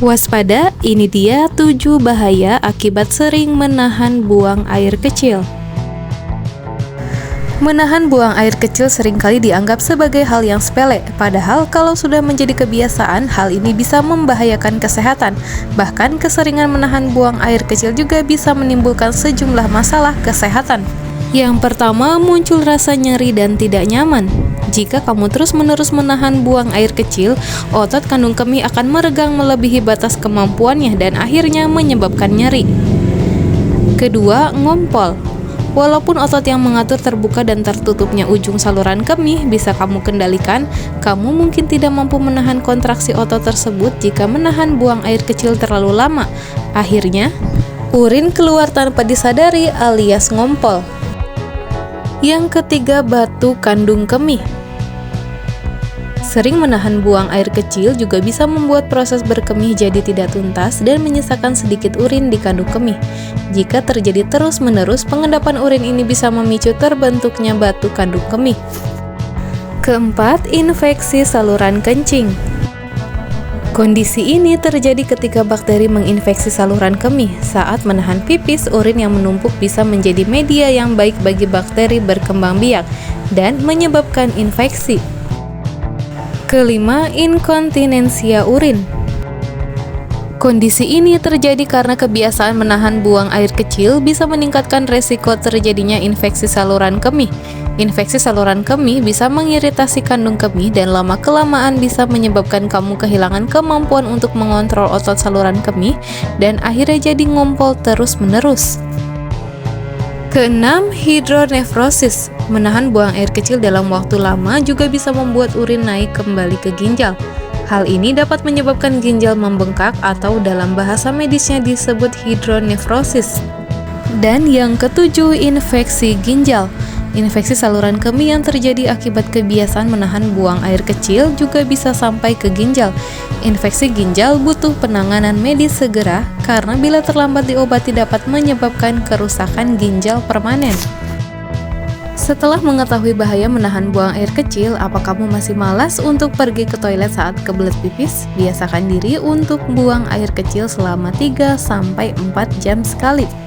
Waspada, ini dia 7 bahaya akibat sering menahan buang air kecil. Menahan buang air kecil seringkali dianggap sebagai hal yang sepele, padahal kalau sudah menjadi kebiasaan, hal ini bisa membahayakan kesehatan. Bahkan keseringan menahan buang air kecil juga bisa menimbulkan sejumlah masalah kesehatan. Yang pertama, muncul rasa nyeri dan tidak nyaman. Jika kamu terus-menerus menahan buang air kecil, otot kandung kemih akan meregang melebihi batas kemampuannya dan akhirnya menyebabkan nyeri. Kedua, ngompol. Walaupun otot yang mengatur terbuka dan tertutupnya ujung saluran kemih bisa kamu kendalikan, kamu mungkin tidak mampu menahan kontraksi otot tersebut jika menahan buang air kecil terlalu lama. Akhirnya, urin keluar tanpa disadari alias ngompol. Yang ketiga, batu kandung kemih. Sering menahan buang air kecil juga bisa membuat proses berkemih jadi tidak tuntas dan menyisakan sedikit urin di kandung kemih. Jika terjadi terus-menerus, pengendapan urin ini bisa memicu terbentuknya batu kandung kemih. Keempat, infeksi saluran kencing. Kondisi ini terjadi ketika bakteri menginfeksi saluran kemih. Saat menahan pipis, urin yang menumpuk bisa menjadi media yang baik bagi bakteri berkembang biak dan menyebabkan infeksi. Kelima, inkontinensia urin. Kondisi ini terjadi karena kebiasaan menahan buang air kecil bisa meningkatkan resiko terjadinya infeksi saluran kemih. Infeksi saluran kemih bisa mengiritasi kandung kemih dan lama-kelamaan bisa menyebabkan kamu kehilangan kemampuan untuk mengontrol otot saluran kemih dan akhirnya jadi ngompol terus-menerus. Keenam, hidronefrosis. Menahan buang air kecil dalam waktu lama juga bisa membuat urin naik kembali ke ginjal. Hal ini dapat menyebabkan ginjal membengkak atau dalam bahasa medisnya disebut hidronefrosis. Dan yang ketujuh, infeksi ginjal. Infeksi saluran kemih yang terjadi akibat kebiasaan menahan buang air kecil juga bisa sampai ke ginjal. Infeksi ginjal butuh penanganan medis segera karena bila terlambat diobati dapat menyebabkan kerusakan ginjal permanen. Setelah mengetahui bahaya menahan buang air kecil, apa kamu masih malas untuk pergi ke toilet saat kebelet pipis? Biasakan diri untuk buang air kecil selama 3-4 jam sekali.